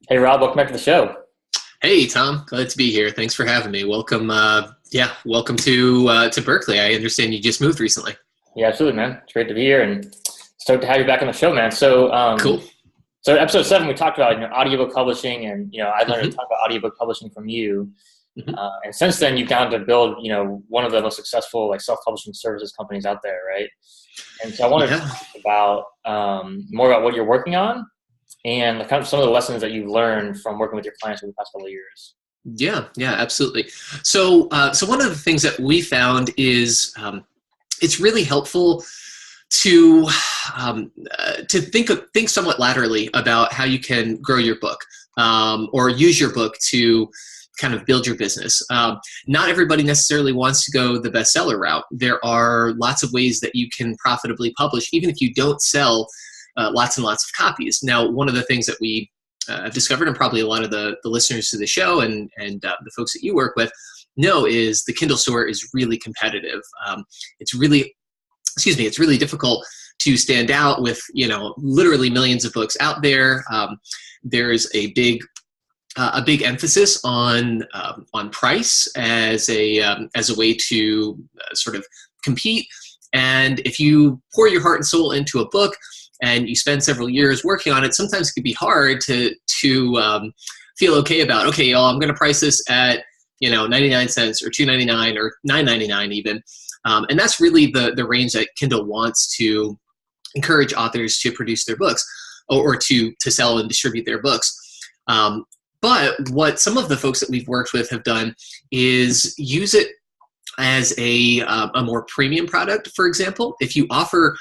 Hey Rob, welcome back to the show. Hey Tom, glad to be here. Thanks for having me. Welcome, welcome to Berkeley. I understand you just moved recently. Yeah, absolutely, man. It's great to be here and stoked to have you back on the show, man. So, Cool. so episode 7, we talked about audiobook publishing, and I learned a hmm ton about audiobook publishing from you. hmm And since then, you've gone to build one of the most successful self-publishing services companies out there, right? And so I wanted to Yeah, talk about more about what you're working on and kind of some of the lessons that you've learned from working with your clients over the past couple of years. yeah, absolutely. So one of the things that we found is it's really helpful to think somewhat laterally about how you can grow your book or use your book to kind of build your business. Not everybody necessarily wants to go the bestseller route. There are lots of ways that you can profitably publish, even if you don't sell lots and lots of copies. Now, one of the things that we have discovered, and probably a lot of the listeners to the show and the folks that you work with know, is the Kindle store is really competitive. It's really difficult to stand out with, literally millions of books out there. There's a big emphasis on price as a way to sort of compete. And if you pour your heart and soul into a book and you spend several years working on it, sometimes it can be hard to feel okay about, okay, y'all, I'm going to price this at 99 cents or $2.99 or $9.99 even. And that's really the range that Kindle wants to encourage authors to produce their books or to sell and distribute their books. But what some of the folks that we've worked with have done is use it as a more premium product. For example, if you offer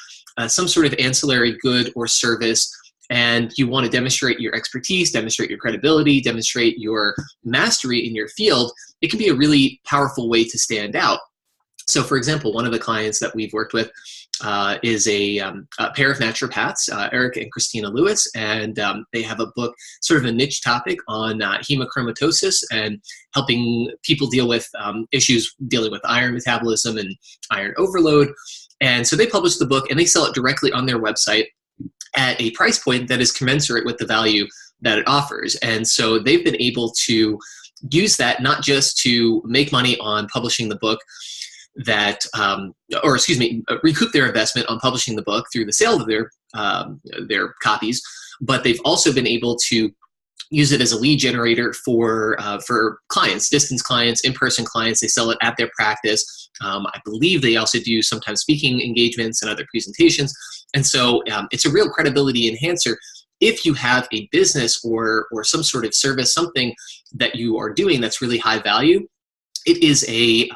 some sort of ancillary good or service and you want to demonstrate your expertise, demonstrate your credibility, demonstrate your mastery in your field, it can be a really powerful way to stand out. So, for example, one of the clients that we've worked with is a pair of naturopaths, Eric and Christina Lewis, and they have a book, sort of a niche topic on hemochromatosis and helping people deal with issues dealing with iron metabolism and iron overload. And so they publish the book and they sell it directly on their website at a price point that is commensurate with the value that it offers. And so they've been able to use that not just to make money on publishing the book, recoup their investment on publishing the book through the sale of their copies, but they've also been able to use it as a lead generator for clients, distance clients, in-person clients. They sell it at their practice. I believe they also do sometimes speaking engagements and other presentations. And so it's a real credibility enhancer. If you have a business or some sort of service, something that you are doing that's really high value, it is a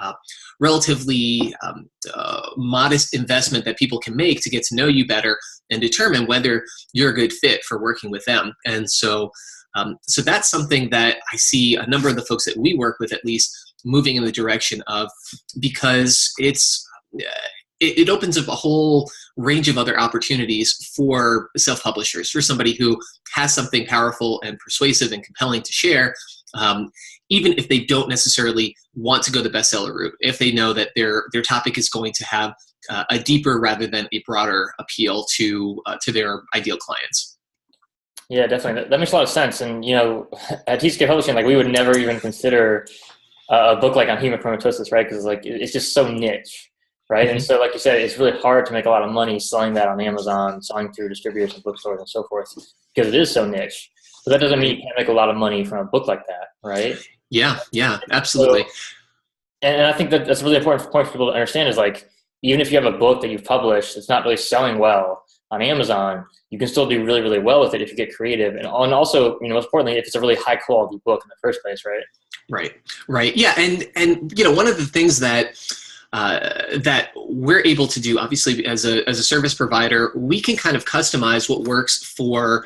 relatively modest investment that people can make to get to know you better and determine whether you're a good fit for working with them. And so that's something that I see a number of the folks that we work with at least moving in the direction of, because it opens up a whole range of other opportunities for self-publishers, for somebody who has something powerful and persuasive and compelling to share, even if they don't necessarily want to go the bestseller route, if they know that their topic is going to have a deeper rather than a broader appeal to their ideal clients. Yeah, definitely. That makes a lot of sense. And, at TCK Publishing, we would never even consider a book on hemochromatosis, right? Because it's just so niche, right? Mm-hmm. And so, like you said, it's really hard to make a lot of money selling that on Amazon, selling through distributors and bookstores and so forth, because it is so niche. But that doesn't mean you can't make a lot of money from a book like that, right? Yeah, absolutely. So, and I think that's a really important point for people to understand is even if you have a book that you've published that's not really selling well on Amazon, you can still do really, really well with it if you get creative. And also, most importantly, if it's a really high quality book in the first place, right? Right. Yeah. And one of the things that we're able to do, obviously, as a service provider, we can kind of customize what works for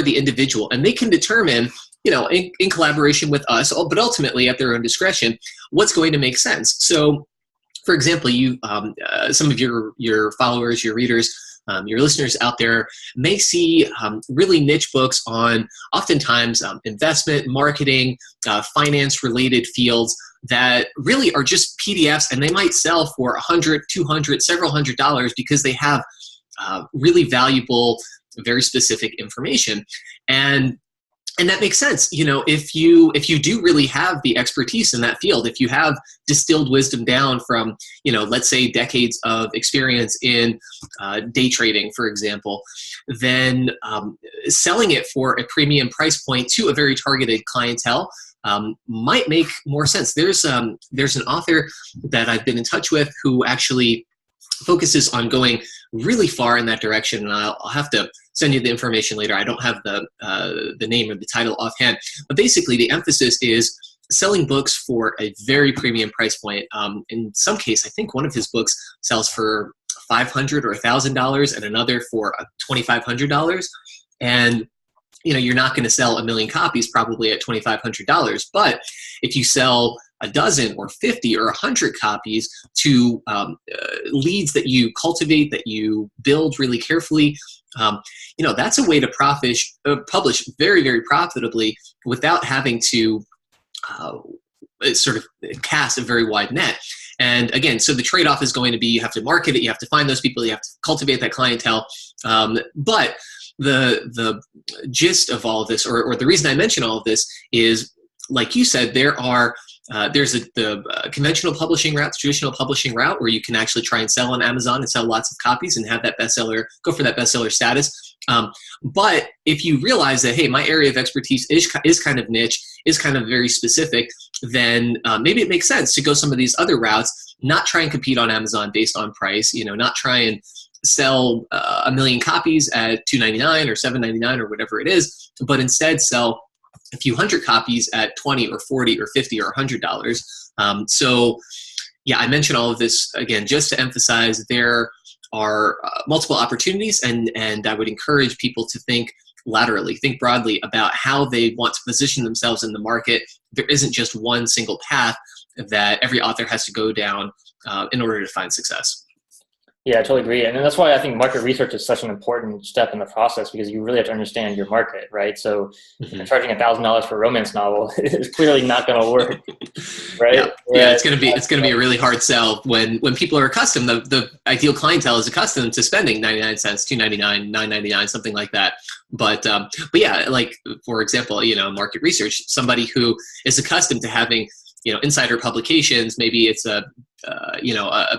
the individual, and they can determine, in collaboration with us, but ultimately at their own discretion, what's going to make sense. So, for example, you some of your followers, your readers, your listeners out there may see really niche books on oftentimes investment, marketing, finance-related fields that really are just PDFs, and they might sell for $100, $200, several $100 because they have really valuable, very specific information. And And that makes sense. If you do really have the expertise in that field, if you have distilled wisdom down from, let's say decades of experience in day trading, for example, then selling it for a premium price point to a very targeted clientele might make more sense. There's an author that I've been in touch with who actually focuses on going really far in that direction, and I'll have to send you the information later. I don't have the name or the title offhand, but basically the emphasis is selling books for a very premium price point. In some case, I think one of his books sells for $500 or $1,000, and another for $2,500. And you're not going to sell 1 million copies probably at $2,500, but if you sell a dozen or 50 or 100 copies to leads that you cultivate, that you build really carefully, that's a way to publish very, very profitably without having to sort of cast a very wide net. And again, so the trade-off is going to be you have to market it, you have to find those people, you have to cultivate that clientele. But the gist of all of this, or the reason I mention all of this is, like you said, there's the conventional publishing route, the traditional publishing route, where you can actually try and sell on Amazon and sell lots of copies and have that bestseller, go for that bestseller status. But if you realize that, hey, my area of expertise is kind of niche, is kind of very specific, then maybe it makes sense to go some of these other routes, not try and compete on Amazon based on price, not try and sell 1 million copies at $2.99 or $7.99 or whatever it is, but instead sell a few hundred copies at $20 or $40 or $50 or $100. So yeah, I mention all of this again just to emphasize there are multiple opportunities, and I would encourage people to think laterally, think broadly about how they want to position themselves in the market. There isn't just one single path that every author has to go down in order to find success. Yeah, I totally agree. And that's why I think market research is such an important step in the process, because you really have to understand your market, right? So charging $1,000 for a romance novel is clearly not going to work, right? Yeah, it's going to be a really hard sell when people are accustomed, the ideal clientele is accustomed to spending 99 cents, $2.99, $9.99, something like that. But yeah, like for example, market research, somebody who is accustomed to having insider publications, maybe it's a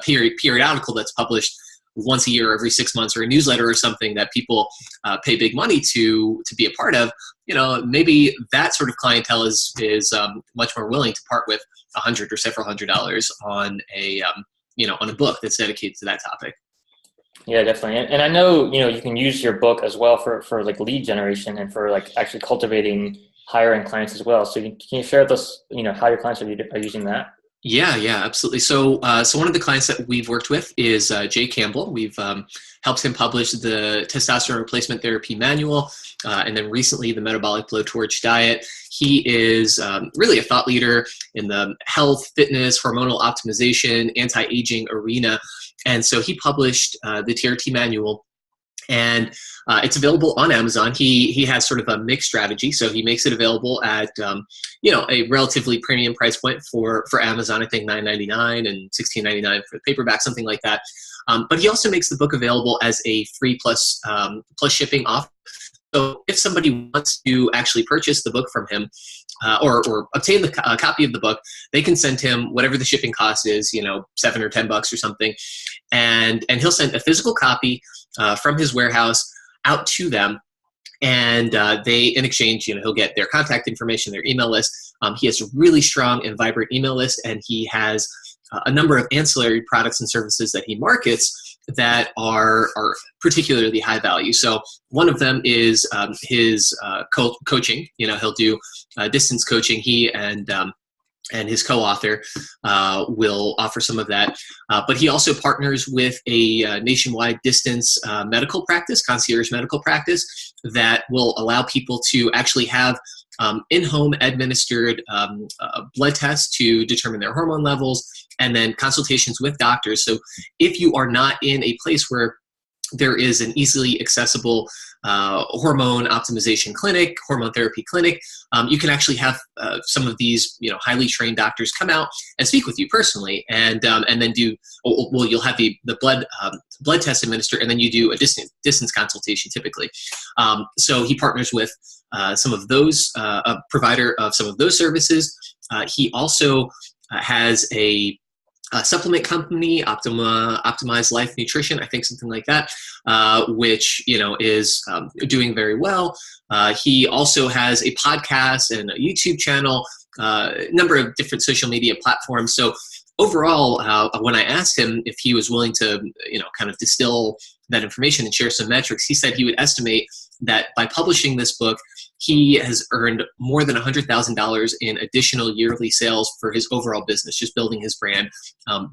periodical that's published once a year, every 6 months, or a newsletter or something that people pay big money to be a part of. Maybe that sort of clientele is much more willing to part with $100 or several $100 on a book that's dedicated to that topic. Yeah, definitely. And I know, you can use your book as well for like lead generation and for like actually cultivating hiring clients as well. So can you share with us, how your clients are using that? Yeah, absolutely. So one of the clients that we've worked with is Jay Campbell. We've helped him publish the Testosterone Replacement Therapy Manual, and then recently the Metabolic Blowtorch Diet. He is really a thought leader in the health, fitness, hormonal optimization, anti-aging arena. And so he published the TRT Manual, and it's available on Amazon. He has sort of a mixed strategy, so he makes it available at a relatively premium price point for Amazon. I think $9.99 and $16.99 for the paperback, something like that. But he also makes the book available as a free plus shipping offer. So if somebody wants to actually purchase the book from him, or obtain a copy of the book, they can send him whatever the shipping cost is, $7 or $10 or something, and he'll send a physical copy from his warehouse out to them, and they, in exchange, he'll get their contact information, their email list. He has a really strong and vibrant email list, and he has a number of ancillary products and services that he markets that are particularly high value. So one of them is his coaching. He'll do distance coaching. He and his co-author will offer some of that. But he also partners with a nationwide distance medical practice, concierge medical practice, that will allow people to actually have in-home administered blood tests to determine their hormone levels, and then consultations with doctors. So if you are not in a place where there is an easily accessible hormone optimization clinic, hormone therapy clinic, you can actually have some of these, highly trained doctors come out and speak with you personally, and then you'll have the blood test administered, and then you do a distance consultation typically. So he partners with some of those, a provider of some of those services. He also has a supplement company, Optimized Life Nutrition, I think something like that, which is doing very well. He also has a podcast and a YouTube channel, a number of different social media platforms. So overall, when I asked him if he was willing to, kind of distill that information and share some metrics, he said he would estimate that by publishing this book, he has earned more than $100,000 in additional yearly sales for his overall business, just building his brand,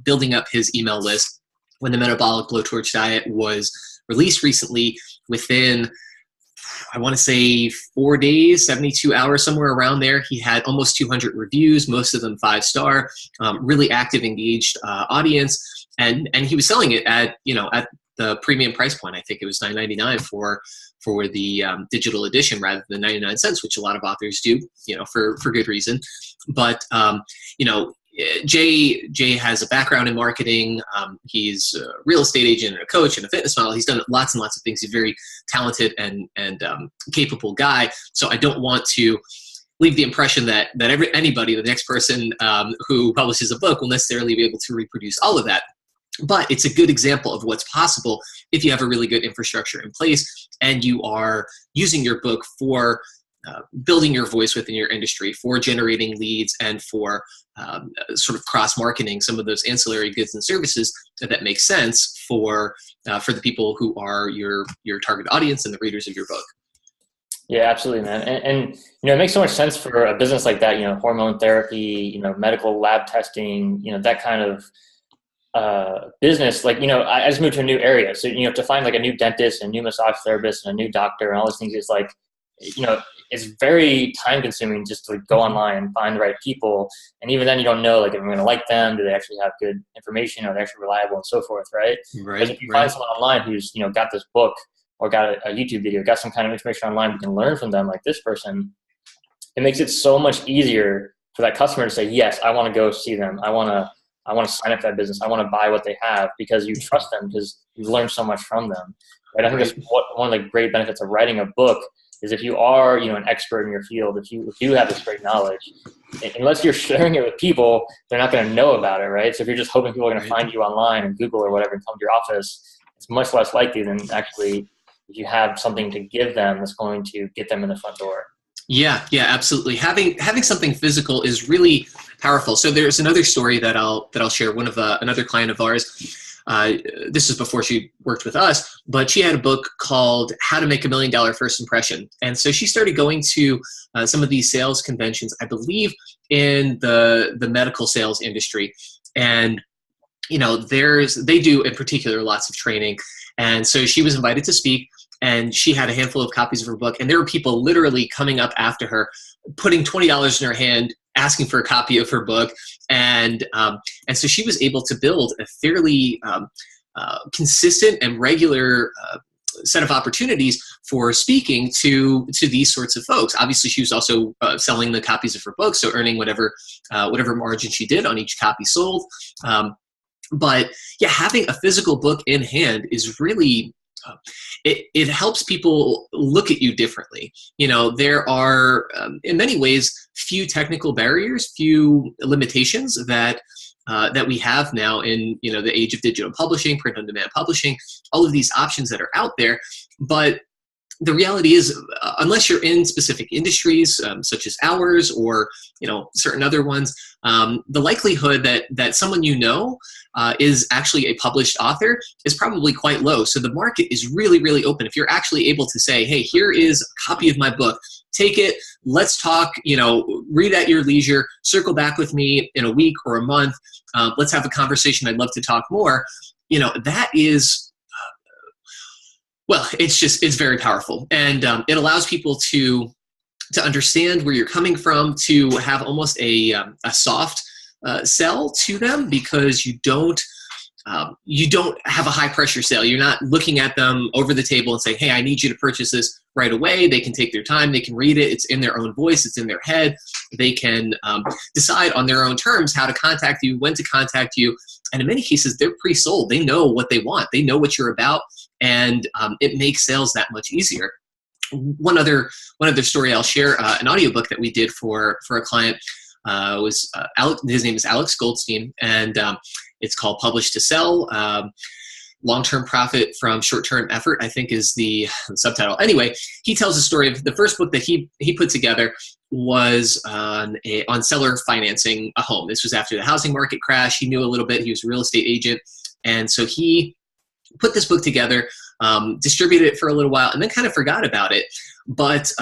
building up his email list. When the Metabolic Blowtorch Diet was released recently, within, I want to say 4 days, 72 hours, somewhere around there, he had almost 200 reviews, most of them 5-star, really active, engaged audience. And he was selling it at the premium price point. I think it was $9.99 for the digital edition rather than 99 cents, which a lot of authors do, for good reason. But, Jay has a background in marketing. He's a real estate agent and a coach and a fitness model. He's done lots and lots of things. He's a very talented and capable guy. So I don't want to leave the impression that anybody, the next person who publishes a book, will necessarily be able to reproduce all of that. But it's a good example of what's possible if you have a really good infrastructure in place and you are using your book for building your voice within your industry, for generating leads, and for sort of cross-marketing some of those ancillary goods and services that make sense for the people who are your target audience and the readers of your book. Yeah, absolutely, man. And it makes so much sense for a business like that, hormone therapy, medical lab testing, that kind of business. Like, I just moved to a new area. So, to find like a new dentist, a new massage therapist, and a new doctor and all those things is like, it's very time consuming just to go online and find the right people. And even then you don't know, like, if I'm going to like them, do they actually have good information? Are they actually reliable and so forth? Right. Because if you find someone online who's, got this book or got a YouTube video, got some kind of information online, we can learn from them, like this person, it makes it so much easier for that customer to say, yes, I want to go see them. I want to sign up for that business. I want to buy what they have, because you trust them, because you've learned so much from them. Right? I think that's one of the great benefits of writing a book is if you are, an expert in your field, if you do have this great knowledge, unless you're sharing it with people, they're not going to know about it, right? So if you're just hoping people are going to find you online and Google or whatever and come to your office, it's much less likely than actually if you have something to give them that's going to get them in the front door. Yeah, absolutely. Having something physical is really powerful. So there's another story that I'll share. One of another client of ours. This is before she worked with us, but she had a book called How to Make $1 Million First Impression. And so she started going to some of these sales conventions, I believe in the medical sales industry. And, they do in particular lots of training. And so she was invited to speak, and she had a handful of copies of her book. And there were people literally coming up after her, putting $20 in her hand, asking for a copy of her book. And so she was able to build a fairly consistent and regular set of opportunities for speaking to these sorts of folks. Obviously, she was also selling the copies of her book, so earning whatever margin she did on each copy sold. But yeah, having a physical book in hand is really it helps people look at you differently. There are, in many ways, few technical barriers, few limitations that we have now in, the age of digital publishing, print on demand publishing, all of these options that are out there. But the reality is, unless you're in specific industries, such as ours or, certain other ones, the likelihood that someone is actually a published author is probably quite low. So the market is really, really open. If you're actually able to say, hey, here is a copy of my book, take it, let's talk, read at your leisure, circle back with me in a week or a month, let's have a conversation, I'd love to talk more, that is, well, it's very powerful. And it allows people to understand where you're coming from, to have almost a soft sell to them, because you don't you don't have a high pressure sale. You're not looking at them over the table and saying, hey, I need you to purchase this right away. They can take their time. They can read it. It's in their own voice. It's in their head. They can decide on their own terms how to contact you, when to contact you. And in many cases, they're pre-sold. They know what they want. They know what you're about. And it makes sales that much easier. One other story I'll share, an audiobook that we did for a client was Alex, his name is Alex Goldstein, and it's called Publish to Sell, Long-Term Profit from Short-Term Effort, I think is the subtitle. Anyway, he tells the story of the first book that he put together was on seller financing a home. This was after the housing market crash. He knew a little bit. He was a real estate agent. And so he put this book together, distributed it for a little while, and then kind of forgot about it. But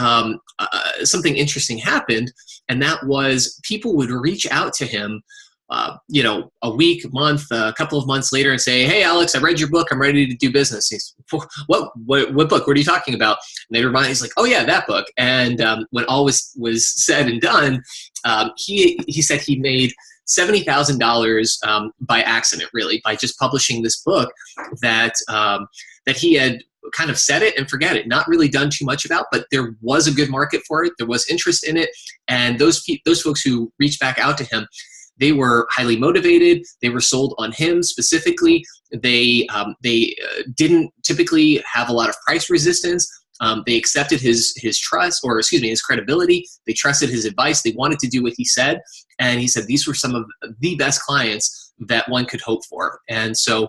something interesting happened, and that was people would reach out to him a week, month, a couple of months later and say, hey, Alex, I read your book. I'm ready to do business. He's, what book? What are you talking about? And they remind, he's like, oh yeah, that book. And when all was said and done, he said he made $70,000 by accident, really, by just publishing this book that he had kind of set it and forget it, not really done too much about, but there was a good market for it. There was interest in it. And those folks who reached back out to him, they were highly motivated. They were sold on him specifically. They didn't typically have a lot of price resistance. They accepted his trust, or excuse me, his credibility. They trusted his advice. They wanted to do what he said. And he said these were some of the best clients that one could hope for. And so,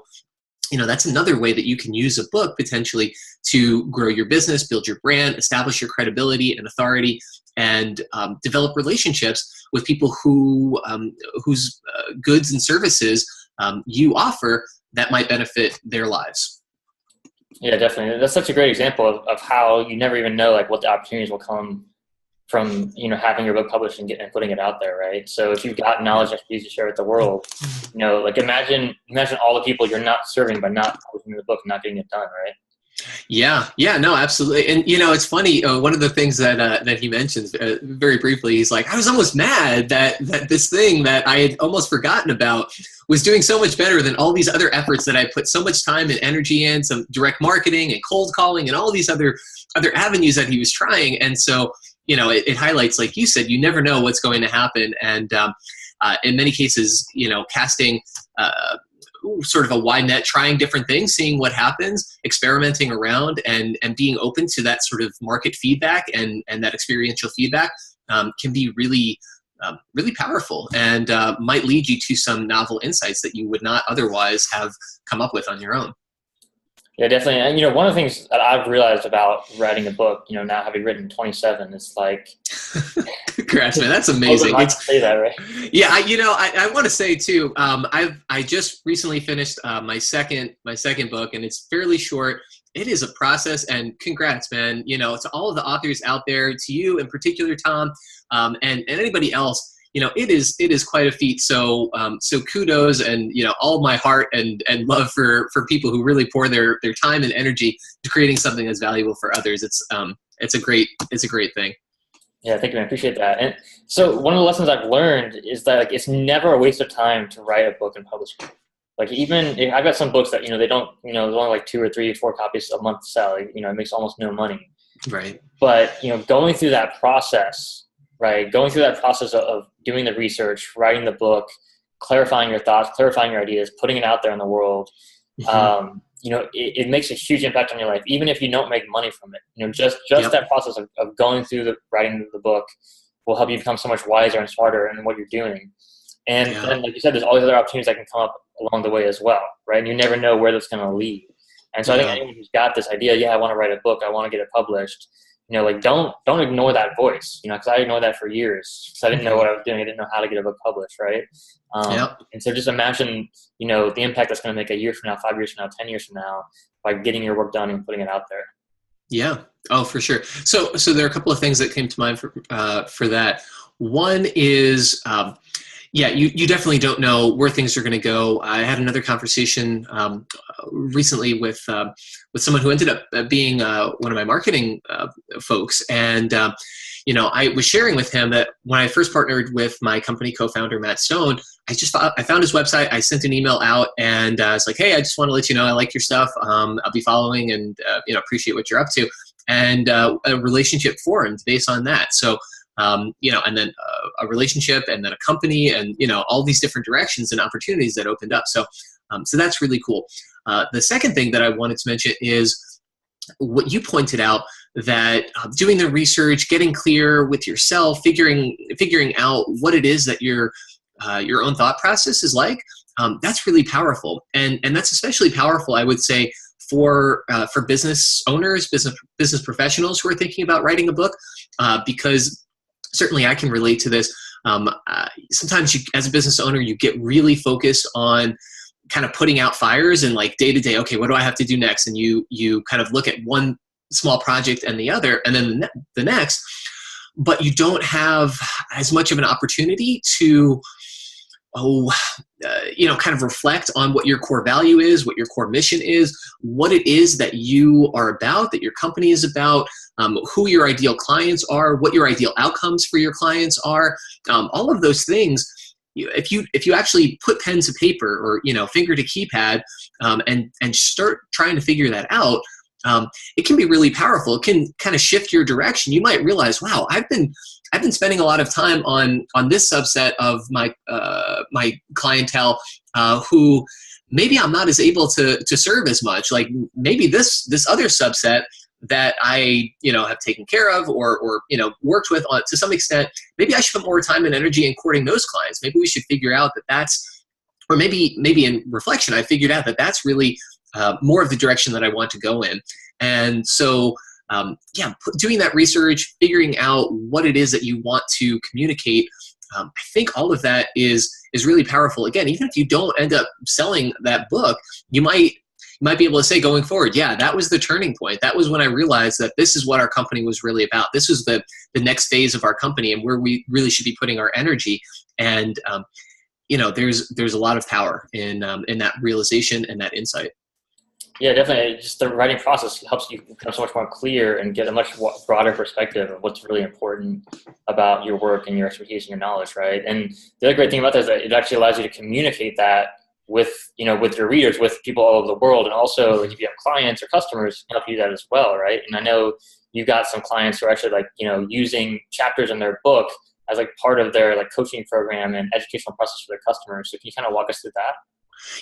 that's another way that you can use a book potentially to grow your business, build your brand, establish your credibility and authority, and develop relationships with people whose goods and services you offer that might benefit their lives. Yeah, definitely. That's such a great example of how you never even know what the opportunities will come from having your book published and putting it out there, right? So if you've got knowledge that you to share with the world, imagine all the people you're not serving by not publishing the book and not getting it done, right? Yeah, no, absolutely. And it's funny. One of the things that he mentions very briefly, he's like, I was almost mad that this thing that I had almost forgotten about was doing so much better than all these other efforts that I put so much time and energy in, some direct marketing and cold calling and all these other avenues that he was trying. And so, it highlights, like you said, you never know what's going to happen. And in many cases, casting sort of a wide net, trying different things, seeing what happens, experimenting around, and being open to that sort of market feedback and that experiential feedback can be really, really powerful, and might lead you to some novel insights that you would not otherwise have come up with on your own. Yeah, definitely. And one of the things that I've realized about writing a book, now having written 27, it's like, congrats, man, that's amazing. Say that, right? Yeah, I want to say too. I just recently finished my second book, and it's fairly short. It is a process, and congrats, man. To all of the authors out there, to you in particular, Tom, and anybody else. It is quite a feat. So kudos, and all my heart and love for people who really pour their time and energy to creating something that's valuable for others. It's a great thing. Yeah, thank you, man. I appreciate that. And so one of the lessons I've learned is that it's never a waste of time to write a book and publish it. Even if I've got some books that they don't there's only 2 or 3 or 4 copies a month to sell. It makes almost no money. Right. But going through that process, right? Going through that process of doing the research, writing the book, clarifying your thoughts, clarifying your ideas, putting it out there in the world. Mm-hmm. It makes a huge impact on your life, even if you don't make money from it. Just yep. That process of going through the writing the book will help you become so much wiser and smarter in what you're doing. And then, like you said, there's all these other opportunities that can come up along the way as well, right? And you never know where that's going to lead. And so I think anyone who's got this idea, I want to write a book, I want to get it published, don't ignore that voice, because I ignored that for years because I didn't know what I was doing. I didn't know how to get a book published, right? And so just imagine, the impact that's going to make a year from now, 5 years from now, 10 years from now by getting your work done and putting it out there. Yeah. Oh, for sure. So there are a couple of things that came to mind for that. One is, you definitely don't know where things are going to go. I had another conversation recently with someone who ended up being one of my marketing folks, and I was sharing with him that when I first partnered with my company co-founder, Matt Stone, I found his website. I sent an email out and I was like, hey, I just want to let you know I like your stuff. I'll be following and, appreciate what you're up to. And a relationship formed based on that. So, and then a relationship and then a company and, all these different directions and opportunities that opened up. So that's really cool. The second thing that I wanted to mention is what you pointed out, that doing the research, getting clear with yourself, figuring out what it is that your own thought process is like, that's really powerful. And that's especially powerful, I would say, for business owners, business professionals who are thinking about writing a book, because certainly I can relate to this. Sometimes as a business owner, you get really focused on kind of putting out fires and like day to day, okay, what do I have to do next? And you kind of look at one small project and the other, and then the next, but you don't have as much of an opportunity to, kind of reflect on what your core value is, what your core mission is, what it is that you are about, that your company is about, who your ideal clients are, what your ideal outcomes for your clients are, all of those things. If you actually put pen to paper or finger to keypad and start trying to figure that out, it can be really powerful. It can kind of shift your direction. You might realize, wow, I've been spending a lot of time on this subset of my clientele who maybe I'm not as able to serve as much. Like maybe this other subset that I have taken care of or worked with to some extent, maybe I should put more time and energy in courting those clients. Maybe we should figure out that's, or maybe in reflection, I figured out that that's really more of the direction that I want to go in. And so, doing that research, figuring out what it is that you want to communicate, I think all of that is really powerful. Again, even if you don't end up selling that book, you might be able to say going forward, yeah, that was the turning point. That was when I realized that this is what our company was really about. This was the next phase of our company and where we really should be putting our energy. And, there's a lot of power in that realization and that insight. Yeah, definitely. Just the writing process helps you become so much more clear and get a much broader perspective of what's really important about your work and your expertise and your knowledge, right? And the other great thing about that is that it actually allows you to communicate that with your readers, with people all over the world, and also if you have clients or customers, help you do that as well, right? And I know you've got some clients who are actually using chapters in their book as part of their coaching program and educational process for their customers. So can you kind of walk us through that?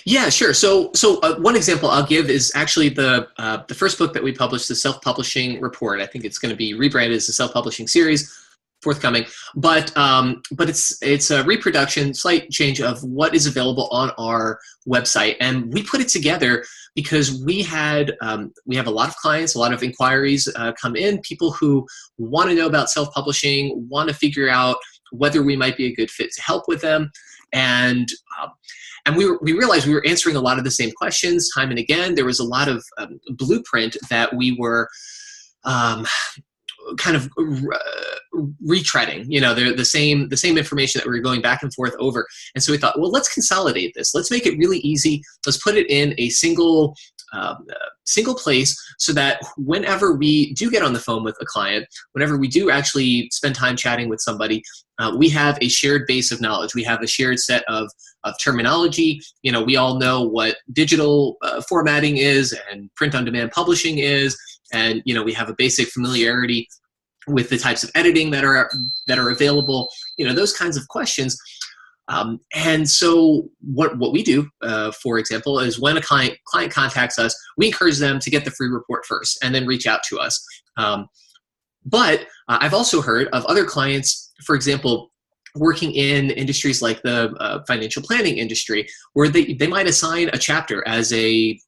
Yeah, sure. So one example I'll give is actually the first book that we published, the Self-Publishing Report. I think it's going to be rebranded as the Self-Publishing Series, forthcoming. But it's a reproduction, slight change of what is available on our website, and we put it together because we have a lot of clients, a lot of inquiries come in, people who want to know about self-publishing, want to figure out whether we might be a good fit to help with them, and we realized we were answering a lot of the same questions time and again. There was a lot of blueprint that we were kind of retreading, the same information that we were going back and forth over. And so we thought, well, let's consolidate this. Let's make it really easy. Let's put it in a single place so that whenever we do get on the phone with a client, whenever we do actually spend time chatting with somebody, we have a shared base of knowledge. We have a shared set of terminology. We all know what digital formatting is and print-on-demand publishing is, and we have a basic familiarity with the types of editing that are available. Those kinds of questions. And so what we do, for example, is when a client contacts us, we encourage them to get the free report first and then reach out to us. But I've also heard of other clients, for example, working in industries like the financial planning industry, where they might assign a chapter as a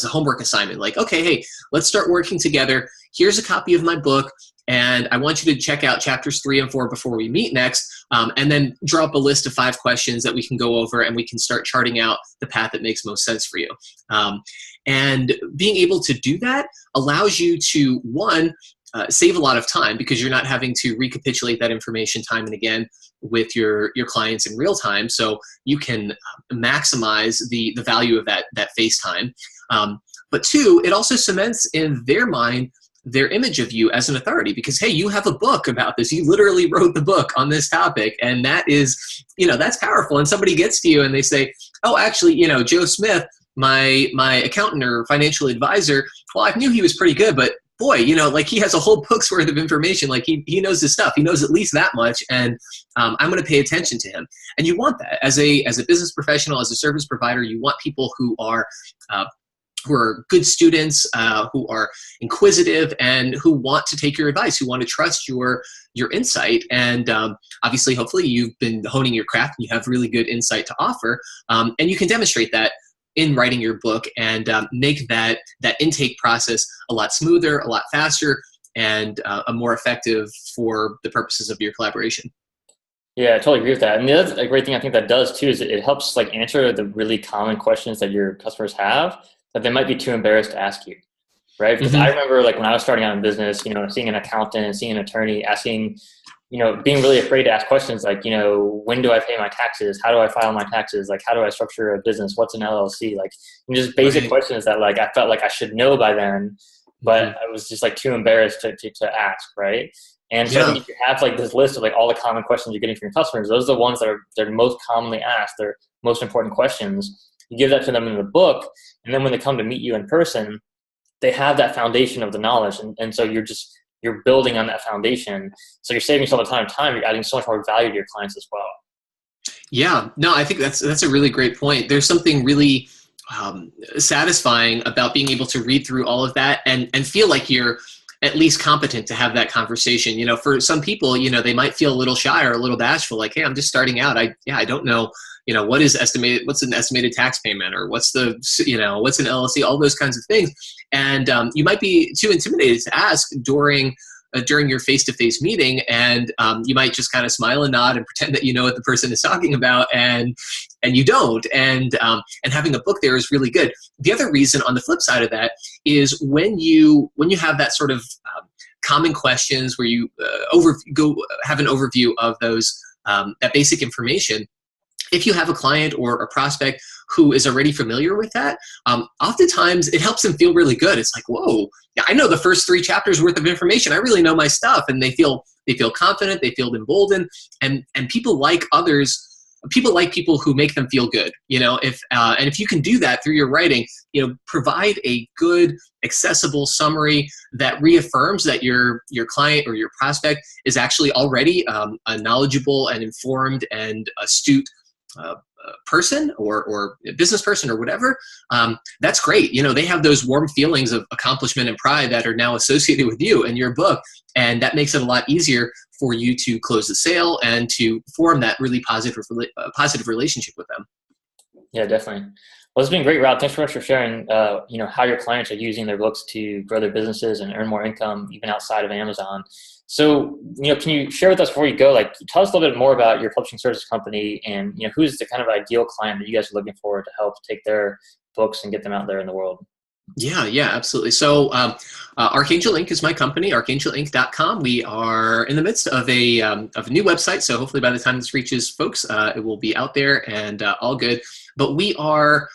homework assignment. Like, okay, hey, let's start working together. Here's a copy of my book, and I want you to check out chapters 3 and 4 before we meet next, and then draw up a list of 5 questions that we can go over, and we can start charting out the path that makes most sense for you. And being able to do that allows you to, one, save a lot of time because you're not having to recapitulate that information time and again with your clients in real time. So you can maximize the value of that face time. But two, it also cements in their mind their image of you as an authority, because, hey, you have a book about this. You literally wrote the book on this topic. And that is, that's powerful. And somebody gets to you and they say, oh, actually, Joe Smith, my accountant or financial advisor, well, I knew he was pretty good, but boy, like he has a whole book's worth of information. Like he knows his stuff. He knows at least that much. And I'm going to pay attention to him. And you want that as a business professional, as a service provider. You want people who are good students, who are inquisitive, and who want to take your advice, who want to trust your insight. And obviously, hopefully, you've been honing your craft and you have really good insight to offer. And you can demonstrate that in writing your book and make that intake process a lot smoother, a lot faster, and a more effective for the purposes of your collaboration. Yeah, I totally agree with that. And the other great thing I think that does too is it helps like answer the really common questions that your customers have that they might be too embarrassed to ask you, right? Because I remember like when I was starting out in business, seeing an accountant and seeing an attorney asking, being really afraid to ask questions like, when do I pay my taxes? How do I file my taxes? Like, how do I structure a business? What's an LLC? Like, just basic questions that like I felt like I should know by then, but I was just like too embarrassed to ask, right? And so I think if you have like this list of like all the common questions you're getting from your customers, those are the ones they're most commonly asked. They're most important questions. You give that to them in the book, and then when they come to meet you in person, they have that foundation of the knowledge, and so you're building on that foundation. So you're saving yourself a ton of time. You're adding so much more value to your clients as well. Yeah, no, I think that's a really great point. There's something really satisfying about being able to read through all of that and feel like you're at least competent to have that conversation. For some people, they might feel a little shy or a little bashful, like, hey, I'm just starting out. I don't know, what's an estimated tax payment, or what's an LLC, all those kinds of things. And you might be too intimidated to ask during your face-to-face meeting, and you might just kind of smile and nod and pretend that you know what the person is talking about, and you don't. And having a book there is really good. The other reason, on the flip side of that, is when you have that sort of common questions where you have an overview of those that basic information. If you have a client or a prospect who is already familiar with that, oftentimes it helps them feel really good. It's like, whoa, I know the first 3 chapters worth of information. I really know my stuff. And they feel confident, they feel emboldened, and people like others. People like people who make them feel good, if you can do that through your writing, provide a good, accessible summary that reaffirms that your client or your prospect is actually already a knowledgeable and informed and astute person or business person or whatever. That's great. They have those warm feelings of accomplishment and pride that are now associated with you and your book. And that makes it a lot easier for you to close the sale and to form that really positive relationship with them. Yeah, definitely. Well, it's been great, Rob. Thanks so much for sharing, how your clients are using their books to grow their businesses and earn more income, even outside of Amazon. So, can you share with us before you go, like, tell us a little bit more about your publishing service company and, who's the kind of ideal client that you guys are looking for to help take their books and get them out there in the world? Yeah, absolutely. So Archangel Inc. is my company, archangelinc.com. We are in the midst of a new website, so hopefully by the time this reaches folks, it will be out there and all good. But we're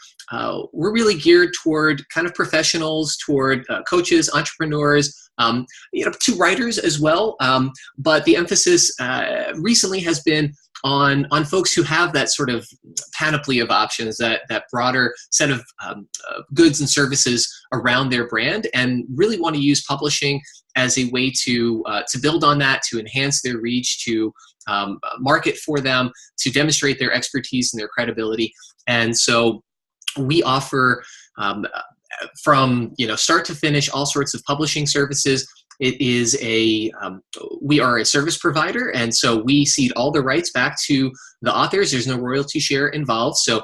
really geared toward kind of professionals, toward coaches, entrepreneurs, to writers as well. But the emphasis recently has been on folks who have that sort of panoply of options, that broader set of goods and services around their brand, and really want to use publishing as a way to build on that, to enhance their reach, to market for them, to demonstrate their expertise and their credibility. And so we offer from start to finish all sorts of publishing services. It is we are a service provider, and so we cede all the rights back to the authors. There's no royalty share involved. So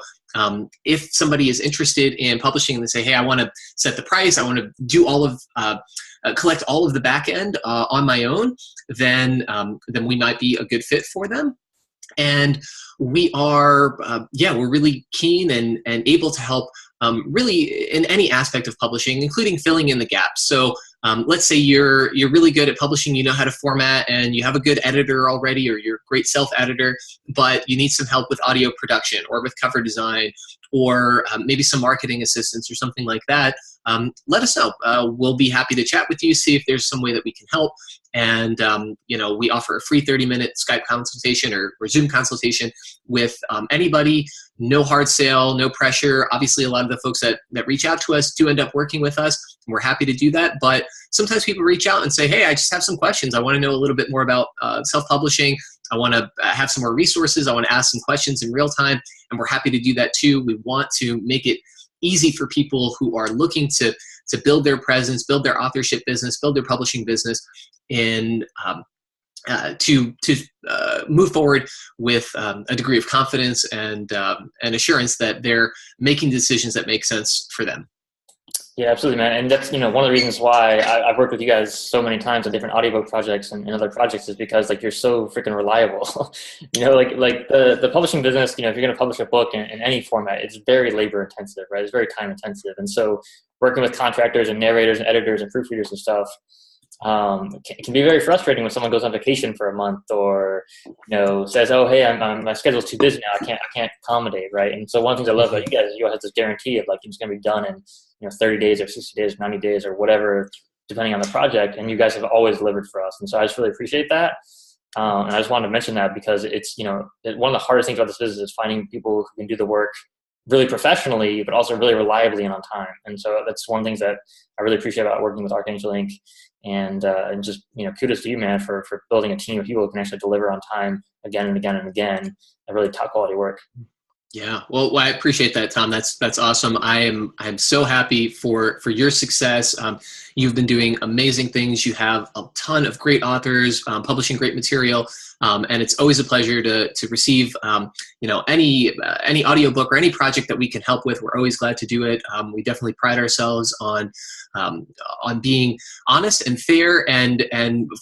if somebody is interested in publishing and they say, hey, I want to set the price, I want to do all of, collect all of the back end on my own, then we might be a good fit for them. And we are, we're really keen and able to help really in any aspect of publishing, including filling in the gaps. So let's say you're really good at publishing, you know how to format, and you have a good editor already, or you're a great self-editor, but you need some help with audio production or with cover design, or maybe some marketing assistance or something like that. let us know. We'll be happy to chat with you, see if there's some way that we can help. And, we offer a free 30-minute Skype consultation or Zoom consultation with anybody. No hard sale, no pressure. Obviously, a lot of the folks that reach out to us do end up working with us. And we're happy to do that. But sometimes people reach out and say, hey, I just have some questions. I want to know a little bit more about self-publishing. I want to have some more resources. I want to ask some questions in real time. And we're happy to do that too. We want to make it easy for people who are looking to build their presence, build their authorship business, build their publishing business, and to move forward with a degree of confidence and assurance that they're making decisions that make sense for them. Yeah, absolutely, man. And that's, one of the reasons why I've worked with you guys so many times on different audiobook projects and other projects is because like you're so freaking reliable. Like the publishing business, if you're going to publish a book in any format, it's very labor intensive, right? It's very time intensive. And so working with contractors and narrators and editors and proofreaders and stuff, it can be very frustrating when someone goes on vacation for a month or says, oh hey, my schedule's too busy now, I can't accommodate, right? And so one of the things I love about you guys is you have this guarantee of like it's going to be done in 30 days or 60 days, 90 days or whatever, depending on the project, and you guys have always delivered for us. And so I just really appreciate that. And I just wanted to mention that because it's one of the hardest things about this business is finding people who can do the work really professionally, but also really reliably and on time. And so that's one of the things that I really appreciate about working with Archangel Inc. And just, kudos to you, man, for building a team of people who can actually deliver on time again and again and again, a really top quality work. Yeah, well, I appreciate that, Tom. That's awesome. I'm so happy for your success. You've been doing amazing things. You have a ton of great authors publishing great material, and it's always a pleasure to receive any audiobook or any project that we can help with. We're always glad to do it. We definitely pride ourselves on being honest and fair and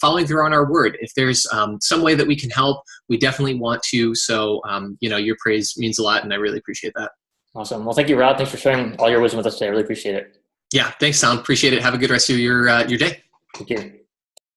following through on our word. If there's some way that we can help, we definitely want to. So, your praise means a lot, and I really appreciate that. Awesome. Well, thank you, Rob. Thanks for sharing all your wisdom with us today. I really appreciate it. Yeah, thanks, Tom. Appreciate it. Have a good rest of your day. Thank you.